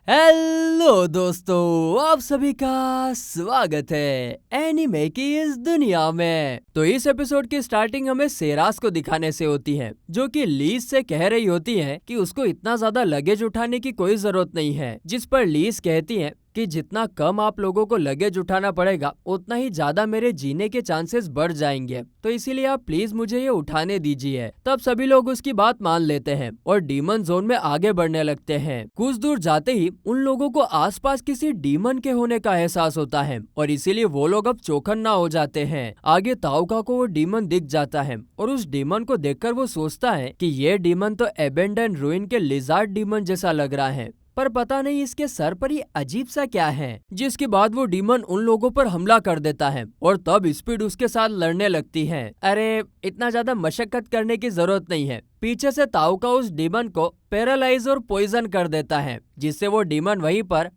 Hello दोस्तों, आप सभी का स्वागत है एनीमे की इस दुनिया में। तो इस एपिसोड की स्टार्टिंग हमें सेरास को दिखाने से होती है, जो कि लीज से कह रही होती है कि उसको इतना ज्यादा लगेज उठाने की कोई जरूरत नहीं है। जिस पर लीज कहती है कि जितना कम आप लोगों को लगेज उठाना पड़ेगा उतना ही ज्यादा मेरे जीने के चांसेस बढ़ जाएंगे, तो इसीलिए आप प्लीज मुझे ये उठाने दीजिए। तब सभी लोग उसकी बात मान लेते हैं और डीमन जोन में आगे बढ़ने लगते हैं। कुछ दूर जाते ही उन लोगों को आसपास किसी डीमन के होने का एहसास होता है और इसीलिए वो लोग अब चौकन्ना हो जाते हैं। आगे ताउका को वो डीमन दिख जाता है और उस डीमन को देखकर वो सोचता है कि ये डीमन तो एबेंडन रूइन के लिजार्ड डीमन जैसा लग रहा है, पर पता नहीं इसके सर पर ये अजीब सा क्या है। जिसके बाद वो डीमन उन लोगों पर हमला कर देता है और तब स्पीड उसके साथ लड़ने लगती है। अरे इतना ज्यादा मशक्कत करने की जरूरत नहीं है। पीछे से ताउका उस डीमन को पैरालाइज और पॉइजन कर देता है, जिससे वो डीमन वहीं पर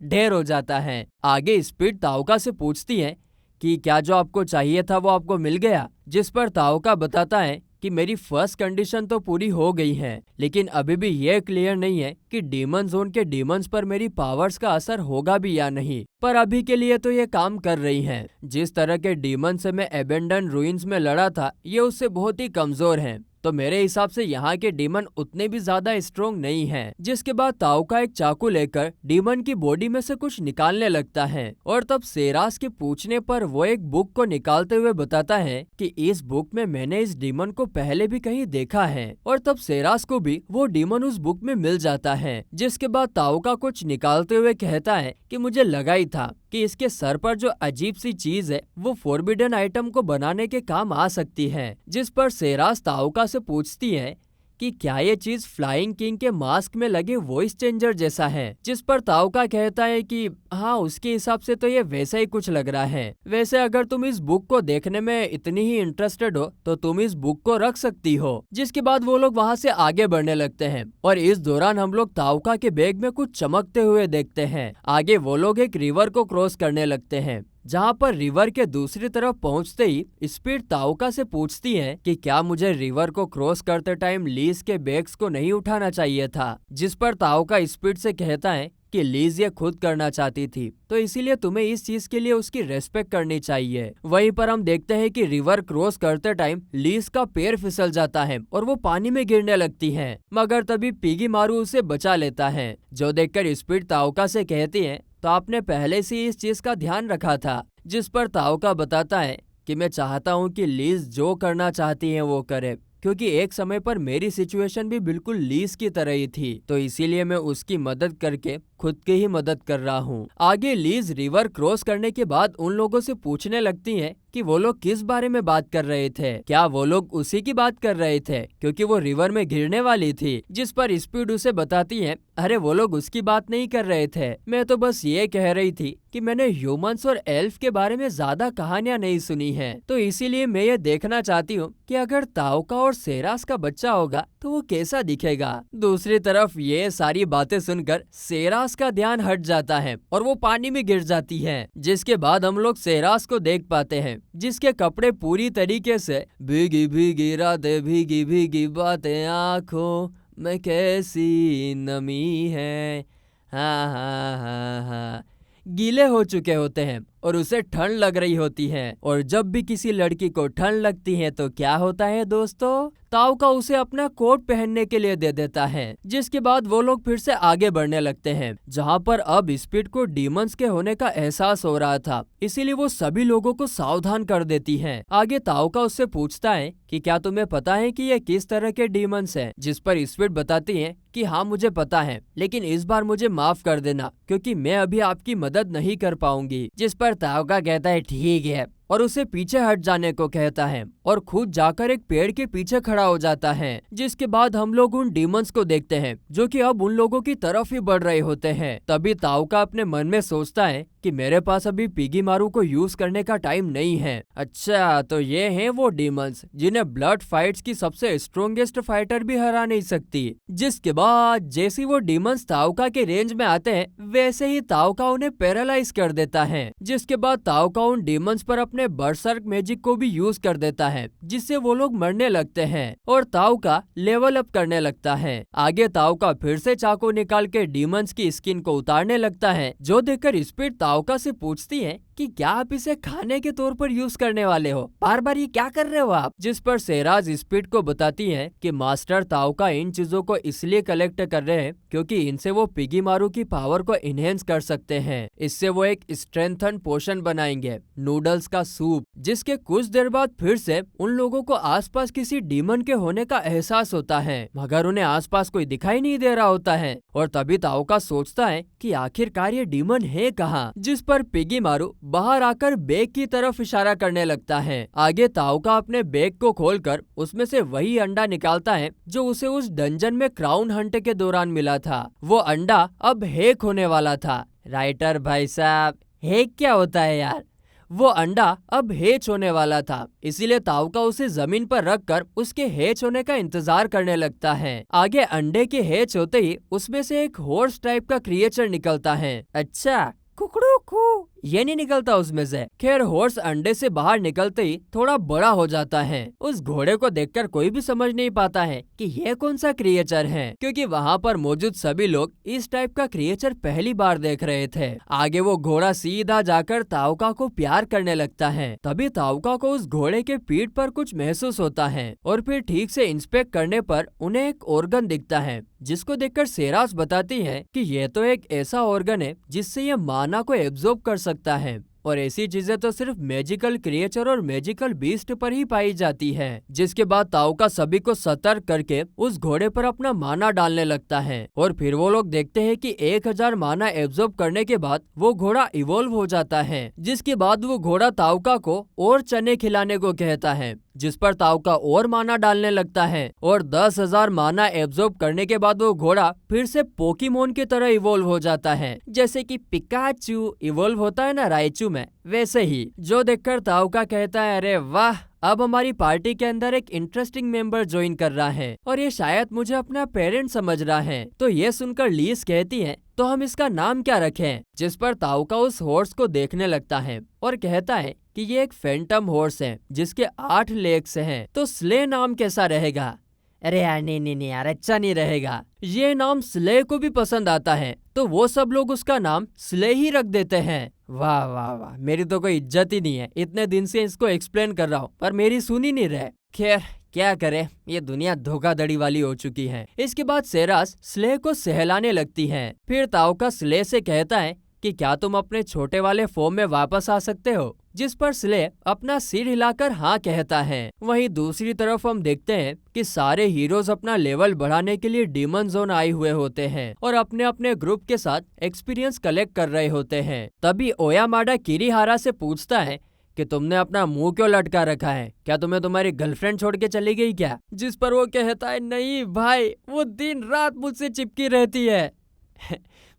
ढेर हो जाता है। आगे स्पीड ताउका से पूछती है कि क्या जो आपको चाहिए था वो आपको मिल गया। जिस पर ताउका बताता है कि मेरी फर्स्ट कंडीशन तो पूरी हो गई है, लेकिन अभी भी ये क्लियर नहीं है कि डीमन जोन के डीमंस पर मेरी पावर्स का असर होगा भी या नहीं, पर अभी के लिए तो ये काम कर रही हैं। जिस तरह के डीमन से मैं एबेंडन रूइंस में लड़ा था ये उससे बहुत ही कमजोर हैं, तो मेरे हिसाब से यहाँ के डीमन उतने भी ज्यादा स्ट्रोंग नहीं हैं। जिसके बाद ताउका एक चाकू लेकर डीमन की बॉडी में से कुछ निकालने लगता है और तब सेरास के पूछने पर वो एक बुक को निकालते हुए बताता है कि इस बुक में मैंने इस डीमन को पहले भी कहीं देखा है। और तब सेरास को भी वो डीमन उस बुक में मिल जाता है। जिसके बाद ताउका कुछ निकालते हुए कहता है कि मुझे लगा ही था कि इसके सर पर जो अजीब सी चीज है वो फोरबिडन आइटम को बनाने के काम आ सकती है। जिस पर सेरास ताउका से पूछती है कि क्या ये चीज फ्लाइंग किंग के मास्क में लगे वॉइस चेंजर जैसा है। जिस पर ताउका कहता है कि हाँ, उसके हिसाब से तो ये वैसा ही कुछ लग रहा है। वैसे अगर तुम इस बुक को देखने में इतनी ही इंटरेस्टेड हो तो तुम इस बुक को रख सकती हो। जिसके बाद वो लोग वहाँ से आगे बढ़ने लगते हैं और इस दौरान हम लोग ताउका के बैग में कुछ चमकते हुए देखते हैं। आगे वो लोग एक रिवर को क्रॉस करने लगते हैं, जहाँ पर रिवर के दूसरी तरफ पहुँचते ही स्पीड ताउका से पूछती है कि क्या मुझे रिवर को क्रॉस करते टाइम लीज के बैग्स को नहीं उठाना चाहिए था। जिस पर ताउका स्पीड से कहता है कि लीज ये खुद करना चाहती थी, तो इसीलिए तुम्हें इस चीज के लिए उसकी रेस्पेक्ट करनी चाहिए। वहीं पर हम देखते हैं कि रिवर क्रॉस करते टाइम लीज का पैर फिसल जाता है और वो पानी में गिरने लगती है, मगर तभी पिगी मारू उसे बचा लेता है। जो देखकर स्पीड ताउका से कहती है तो आपने पहले से इस चीज का ध्यान रखा था। जिस पर ताउका बताता है कि मैं चाहता हूँ कि लीज जो करना चाहती है वो करे, क्योंकि एक समय पर मेरी सिचुएशन भी बिल्कुल लीज की तरह ही थी, तो इसीलिए मैं उसकी मदद करके खुद की ही मदद कर रहा हूँ। आगे लीज रिवर क्रॉस करने के बाद उन लोगों से पूछने लगती है कि वो लोग किस बारे में बात कर रहे थे। क्या वो लोग उसी की बात कर रहे थे क्योंकि वो रिवर में गिरने वाली थी। जिस पर स्पीड उसे बताती है अरे वो लोग उसकी बात नहीं कर रहे थे, मैं तो बस ये कह रही थी कि मैंने ह्यूमंस और एल्फ के बारे में ज्यादा कहानियां नहीं सुनी हैं, तो इसीलिए मैं ये देखना चाहती हूँ कि अगर ताउका और सेरास का बच्चा होगा तो वो कैसा दिखेगा। दूसरी तरफ ये सारी बातें सुनकर सेरास का ध्यान हट जाता है और वो पानी में गिर जाती है। जिसके बाद हम लोग सेरास को देख पाते हैं, जिसके कपड़े पूरी तरीके से भीगी भीगी रातें भीगी भीगी बातें आँखों में कैसी नमी है, हाँ हाँ हाँ हाँ, गीले हो चुके होते हैं और उसे ठंड लग रही होती है। और जब भी किसी लड़की को ठंड लगती है तो क्या होता है दोस्तों, ताउका उसे अपना कोट पहनने के लिए दे देता है। जिसके बाद वो लोग फिर से आगे बढ़ने लगते हैं, जहाँ पर अब स्पीड को डीमंस के होने का एहसास हो रहा था, इसीलिए वो सभी लोगों को सावधान कर देती है। आगे ताउका उससे पूछता है कि क्या तुम्हें पता है कि ये किस तरह के डीमंस हैं। जिस पर स्पीड बताती है कि हाँ मुझे पता है, लेकिन इस बार मुझे माफ कर देना क्योंकि मैं अभी आपकी मदद नहीं कर पाऊंगी। जिस पर ताउका कहता है ठीक है और उसे पीछे हट जाने को कहता है और खुद जाकर एक पेड़ के पीछे खड़ा हो जाता है। जिसके बाद हम लोग उन डीमंस को देखते हैं जो कि अब उन लोगों की तरफ ही बढ़ रहे होते हैं। तभी ताउका अपने मन में सोचता है कि मेरे पास अभी पिगी मारू को यूज करने का टाइम नहीं है। अच्छा, तो ये हैं वो डीमंस जिन्हें ब्लड फाइट्स की सबसे स्ट्रॉन्गेस्ट फाइटर भी हरा नहीं सकती। जिसके बाद जैसे वो डीमंस ताउका के रेंज में आते हैं वैसे ही ताउका उन्हें पैरालाइज कर देता है। जिसके बाद ताउका उन डीमंस पर अपने बरसर्क मैजिक को भी यूज कर देता है, जिससे वो लोग मरने लगते हैं और ताऊ का लेवल अप करने लगता है। आगे ताऊ का फिर से चाकू निकाल के डीमंस की स्किन को उतारने लगता है, जो देखकर स्पिरिट ताऊका से पूछती है कि क्या आप इसे खाने के तौर पर यूज करने वाले हो, बार बार ये क्या कर रहे हो आप। जिस पर सेराज स्पिरिट को बताती है कि मास्टर ताऊका इन चीजों को इसलिए कलेक्ट कर रहे हैं क्योंकि इनसे वो पिगी मारू की पावर को इनहेंस कर सकते हैं। इससे वो एक स्ट्रेंथन पोशन बनाएंगे, नूडल्स का सूप, जिसके कुछ देर बाद फिर से उन लोगों को आसपास किसी डीमन के होने का एहसास होता है, मगर उन्हें आसपास कोई दिखाई नहीं दे रहा होता है। और तभी ताऊका सोचता है कि आखिरकार ये डीमन है कहाँ, जिस पर पिगी मारू बाहर आकर बैग की तरफ इशारा करने लगता है। आगे ताऊका अपने बैग को खोलकर उसमें से वही अंडा निकालता है जो उसे उस डंजन में क्राउन हंट के दौरान मिला था। वो अंडा अब हैक होने वाला था। राइटर भाई साहब, हैक क्या होता है यार? वो अंडा अब हैच होने वाला था, इसीलिए ताऊका उसे जमीन पर रखकर उसके हैच होने का इंतजार करने लगता है। आगे अंडे के हैच होते ही उसमें से एक हॉर्स टाइप का क्रिएचर निकलता है। अच्छा, कुकड़ू कू, ये नहीं निकलता उसमें से। खैर, हॉर्स अंडे से बाहर निकलते ही थोड़ा बड़ा हो जाता है। उस घोड़े को देखकर कोई भी समझ नहीं पाता है कि ये कौन सा क्रिएचर है, क्योंकि वहाँ पर मौजूद सभी लोग इस टाइप का क्रिएचर पहली बार देख रहे थे। आगे वो घोड़ा सीधा जाकर ताऊका को प्यार करने लगता है। तभी ताऊका को उस घोड़े के पीठ पर कुछ महसूस होता है और फिर ठीक से इंस्पेक्ट करने पर उन्हें एक ऑर्गन दिखता है, जिसको देखकर सेरास बताती है कि ये तो एक ऐसा ऑर्गन है जिससे ये माना को एब्जॉर्ब कर सकता है, और ऐसी चीजें तो सिर्फ मैजिकल क्रिएचर और मैजिकल बीस्ट पर ही पाई जाती है। जिसके बाद ताऊका सभी को सतर्क करके उस घोड़े पर अपना माना डालने लगता है और फिर वो लोग देखते हैं कि 1000 माना एब्जॉर्ब करने के बाद वो घोड़ा इवॉल्व हो जाता है। जिसके बाद वो घोड़ा ताऊका को और चने खिलाने को कहता है, जिस पर ताऊका और माना डालने लगता है और 10,000 माना एब्जॉर्ब करने के बाद वो घोड़ा फिर से पोकेमोन की तरह इवॉल्व हो जाता है, जैसे कि पिकाचू इवॉल्व होता है ना राइचू में, वैसे ही। जो देखकर ताऊका कहता है, अरे वाह, अब हमारी पार्टी के अंदर एक इंटरेस्टिंग मेंबर ज्वाइन कर रहा है और ये शायद मुझे अपना पेरेंट समझ रहा है। तो ये सुनकर लीस कहती है, तो हम इसका नाम क्या रखें? जिस पर ताऊका उस हॉर्स को देखने लगता है और कहता है कि ये एक फैंटम हॉर्स है जिसके 8 लेग्स हैं, तो स्ले नाम कैसा रहेगा? अरे यार नहीं यार, अच्छा नहीं रहेगा। ये नाम स्ले को भी पसंद आता है, तो वो सब लोग उसका नाम स्ले ही रख देते हैं। वाह वाह वाह, मेरी तो कोई इज्जत ही नहीं है। इतने दिन से इसको एक्सप्लेन कर रहा हूँ पर मेरी सुनी नहीं रहे। खैर क्या करे, ये दुनिया धोखाधड़ी वाली हो चुकी है। इसके बाद सेरास स्ले को सहलाने लगती है। फिर ताऊका स्ले से कहता है कि क्या तुम अपने छोटे वाले फॉर्म में वापस आ सकते हो? जिस पर स्ले अपना सिर हिलाकर हाँ कहता है। वहीं दूसरी तरफ हम देखते हैं कि सारे हीरोज अपना लेवल बढ़ाने के लिए डीमन जोन आए हुए होते हैं और अपने अपने ग्रुप के साथ एक्सपीरियंस कलेक्ट कर रहे होते हैं। तभी ओयामाडा किरीहारा से पूछता है कि तुमने अपना मुंह क्यों लटका रखा है? क्या तुम्हें तुम्हारी गर्लफ्रेंड छोड़ के चली गई क्या? जिस पर वो कहता है, नहीं भाई, वो दिन रात मुझसे चिपकी रहती है।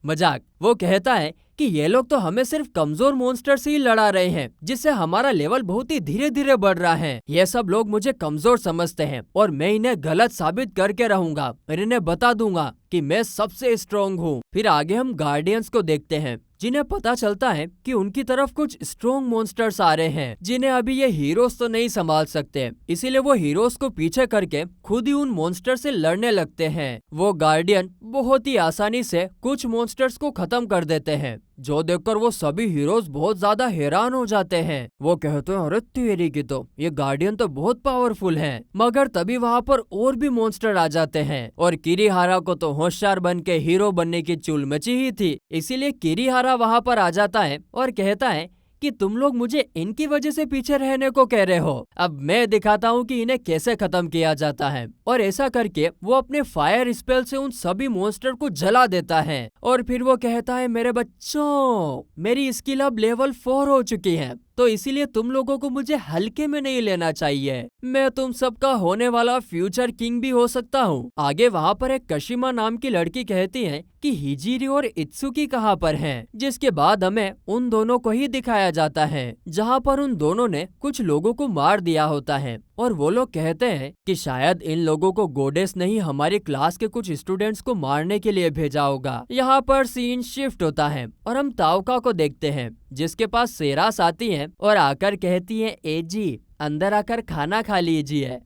मजाक। वो कहता है कि ये लोग तो हमें सिर्फ कमजोर मॉन्स्टर से ही लड़ा रहे हैं, जिससे हमारा लेवल बहुत ही धीरे धीरे बढ़ रहा है। ये सब लोग मुझे कमजोर समझते हैं और मैं इन्हें गलत साबित करके रहूंगा और इन्हें बता दूंगा कि मैं सबसे स्ट्रॉन्ग हूँ। फिर आगे हम गार्डियंस को देखते हैं, जिन्हें पता चलता है कि उनकी तरफ कुछ स्ट्रॉन्ग मॉन्स्टर्स आ रहे हैं, जिन्हें अभी ये हीरोज तो नहीं संभाल सकते। इसीलिए वो हीरोज को पीछे करके खुद ही उन मॉन्स्टर से लड़ने लगते हैं। वो गार्डियन बहुत ही आसानी से कुछ मॉन्स्टर्स को खत्म कर देते हैं, जो देखकर वो सभी हीरोज बहुत ज्यादा हैरान हो जाते हैं। वो कहते हैं, अरे तेरी की तो ये गार्डियन तो बहुत पावरफुल हैं। मगर तभी वहाँ पर और भी मॉन्स्टर आ जाते हैं और किरीहारा को तो होशियार बन के हीरो बनने की चुल मची ही थी। इसीलिए किरीहारा वहाँ पर आ जाता है और कहता है कि तुम लोग मुझे इनकी वजह से पीछे रहने को कह रहे हो, अब मैं दिखाता हूँ कि इन्हें कैसे खत्म किया जाता है। और ऐसा करके वो अपने फायर स्पेल से उन सभी मॉन्स्टर को जला देता है और फिर वो कहता है, मेरे बच्चों, मेरी स्किल अब लेवल 4 हो चुकी है, तो इसीलिए तुम लोगों को मुझे हल्के में नहीं लेना चाहिए। मैं तुम सबका होने वाला फ्यूचर किंग भी हो सकता हूँ। आगे वहाँ पर एक कशिमा नाम की लड़की कहती है कि हिजिरी और इत्सुकी कहाँ पर हैं, जिसके बाद हमें उन दोनों को ही दिखाया जाता है, जहाँ पर उन दोनों ने कुछ लोगों को मार दिया होता है और वो लोग कहते हैं कि शायद इन लोगों को गोडेस ने ही हमारी क्लास के कुछ स्टूडेंट्स को मारने के लिए भेजा होगा। यहाँ पर सीन शिफ्ट होता है और हम ताओका को देखते हैं, जिसके पास सेरास आती है और आकर कहती है, ए जी अंदर आकर खाना खा लीजिए।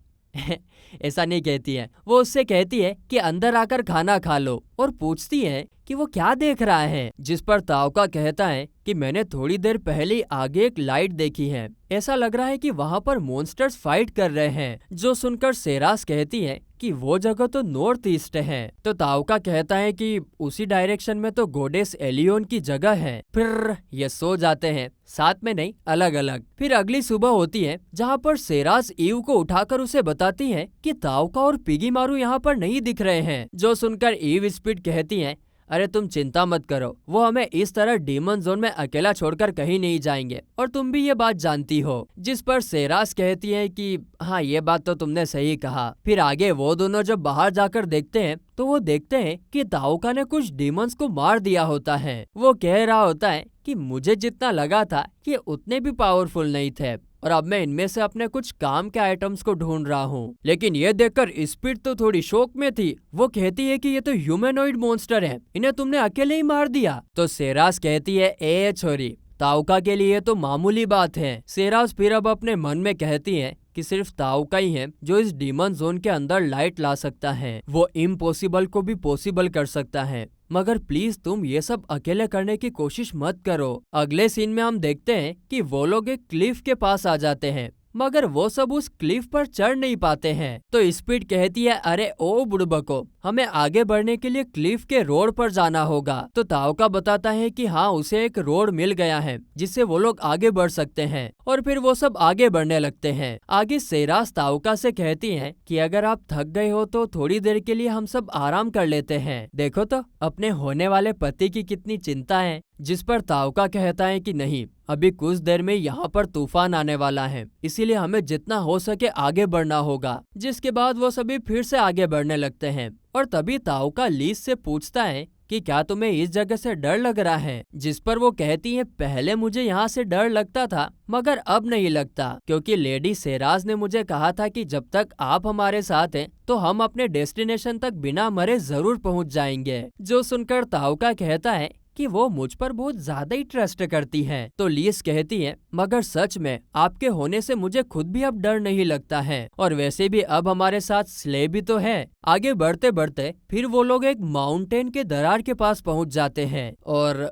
ऐसा नहीं कहती है, वो उससे कहती है कि अंदर आकर खाना खा लो, और पूछती है कि वो क्या देख रहा है, जिस पर ताओका कहता है कि मैंने थोड़ी देर पहले आगे एक लाइट देखी है, ऐसा लग रहा है कि वहाँ पर मॉन्स्टर्स फाइट कर रहे हैं। जो सुनकर सेरास कहती है कि वो जगह तो नॉर्थ ईस्ट है। तो ताओका कहता है कि उसी डायरेक्शन में तो गोडेस एलियोन की जगह है। फिर ये सो जाते हैं, साथ में नहीं अलग अलग। फिर अगली सुबह होती है, जहाँ पर सेरास ईव को उठाकर उसे बताती है कि ताओका और पिगी मारू यहाँ पर नहीं दिख रहे हैं। जो सुनकर ईव स्पीड कहती है, अरे तुम चिंता मत करो, वो हमें इस तरह डीमन जोन में अकेला छोड़कर कहीं नहीं जाएंगे, और तुम भी ये बात जानती हो। जिस पर सेरास कहती है कि हाँ ये बात तो तुमने सही कहा। फिर आगे वो दोनों जब बाहर जाकर देखते हैं तो वो देखते हैं कि ताओका ने कुछ डीमंस को मार दिया होता है। वो कह रहा होता है कि मुझे जितना लगा था ये उतने भी पावरफुल नहीं थे, और अब मैं इनमें से अपने कुछ काम के आइटम्स को ढूंढ रहा हूँ। लेकिन ये देखकर स्पीड तो थोड़ी शौक में थी। वो कहती है कि ये तो ह्यूमैनॉइड मॉन्स्टर है, इन्हें तुमने अकेले ही मार दिया। तो सेरास कहती है, ए छोरी, ताओका के लिए तो मामूली बात है। सेरास फिर अब अपने मन में कहती है कि सिर्फ ताओका ही है जो इस डीमन जोन के अंदर लाइट ला सकता है। वो इम्पॉसिबल को भी पॉसिबल कर सकता है, मगर प्लीज तुम ये सब अकेले करने की कोशिश मत करो। अगले सीन में हम देखते हैं कि वो लोग एक क्लिफ के पास आ जाते हैं, मगर वो सब उस क्लिफ पर चढ़ नहीं पाते हैं। तो स्पीड कहती है, अरे ओ बुड़बको, हमें आगे बढ़ने के लिए क्लिफ के रोड पर जाना होगा। तो ताओका बताता है कि हाँ उसे एक रोड मिल गया है जिससे वो लोग आगे बढ़ सकते हैं, और फिर वो सब आगे बढ़ने लगते हैं। आगे सेरास ताओका से कहती है कि अगर आप थक गए हो तो थोड़ी देर के लिए हम सब आराम कर लेते हैं। देखो तो अपने होने वाले पति की कितनी चिंता है। जिस पर ताओका कहता है कि नहीं, अभी कुछ देर में यहाँ पर तूफान आने वाला है, इसीलिए हमें जितना हो सके आगे बढ़ना होगा। जिसके बाद वो सभी फिर से आगे बढ़ने लगते हैं, और तभी ताओका लीस से पूछता है कि क्या तुम्हें इस जगह से डर लग रहा है। जिस पर वो कहती है, पहले मुझे यहाँ से डर लगता था मगर अब नहीं लगता, क्योंकि लेडी सेराज ने मुझे कहा था कि जब तक आप हमारे साथ हैं तो हम अपने डेस्टिनेशन तक बिना मरे जरूर पहुँच जाएंगे। जो सुनकर ताओका कहता है कि वो मुझ पर बहुत ज्यादा ही ट्रस्ट करती है। तो लीस कहती है, मगर सच में आपके होने से मुझे खुद भी अब डर नहीं लगता है, और वैसे भी अब हमारे साथ स्ले भी तो है। आगे बढ़ते बढ़ते फिर वो लोग एक माउंटेन के दरार के पास पहुंच जाते हैं, और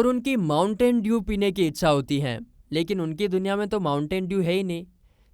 उनकी माउंटेन ड्यू पीने की इच्छा होती है, लेकिन उनकी दुनिया में तो माउंटेन ड्यू है ही नहीं।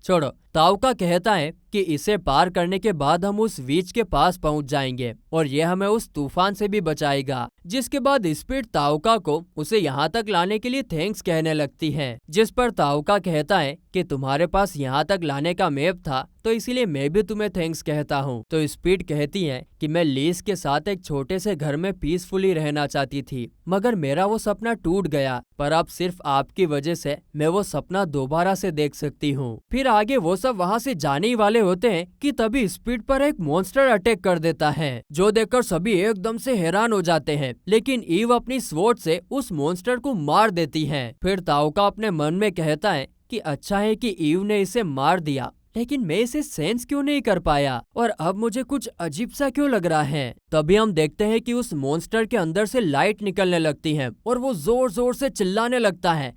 छोड़ो, ताओका कहता है कि इसे पार करने के बाद हम उस बीच के पास पहुंच जाएंगे और ये हमें उस तूफान से भी बचाएगा। जिसके बाद स्पीड ताओका को उसे यहाँ तक लाने के लिए थैंक्स कहने लगती है। जिस पर ताओका कहता है कि तुम्हारे पास यहाँ तक लाने का मैप था तो इसीलिए मैं भी तुम्हें थैंक्स कहता हूँ। तो स्पीड कहती है कि मैं लीस के साथ एक छोटे से घर में पीसफुली रहना चाहती थी, मगर मेरा वो सपना टूट गया, पर अब सिर्फ आपकी वजह से मैं वो सपना दोबारा से देख सकती हूँ। फिर आगे वो सब वहाँ से जाने ही वाले होते हैं कि तभी स्पीड पर एक मॉन्स्टर अटैक कर देता है, जो देखकर सभी एकदम से हैरान हो जाते हैं। लेकिन ईव अपनी स्वॉर्ड से उस मॉन्स्टर को मार देती है। फिर ताओका अपने मन में कहता है कि अच्छा है कि ईव ने इसे मार दिया, लेकिन मैं इसे सेंस क्यों नहीं कर पाया, और अब मुझे कुछ अजीब सा क्यों लग रहा है। तभी हम देखते हैं कि उस मॉन्स्टर के अंदर से लाइट निकलने लगती है और वो जोर जोर से चिल्लाने लगता है।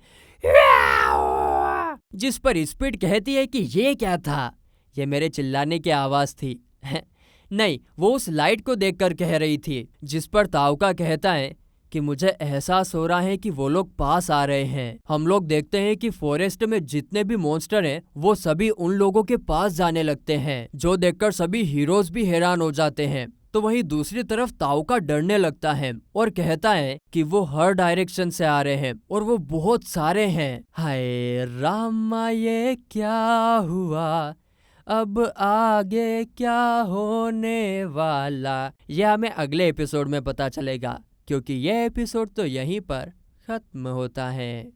जिस पर स्पीड कहती है कि ये क्या था, ये मेरे चिल्लाने की आवाज थी। नहीं, वो उस लाइट को देखकर कह रही थी। जिस पर ताओका कहता है कि मुझे एहसास हो रहा है कि वो लोग पास आ रहे हैं। हम लोग देखते हैं कि फॉरेस्ट में जितने भी मॉन्स्टर हैं वो सभी उन लोगों के पास जाने लगते हैं, जो देखकर सभी हीरोज भी हैरान हो जाते हैं। तो वहीं दूसरी तरफ ताओका डरने लगता है और कहता है कि वो हर डायरेक्शन से आ रहे हैं और वो बहुत सारे हैं। हाय रामा, ये क्या हुआ, अब आगे क्या होने वाला, यह हमें अगले एपिसोड में पता चलेगा, क्योंकि यह एपिसोड तो यहीं पर खत्म होता है।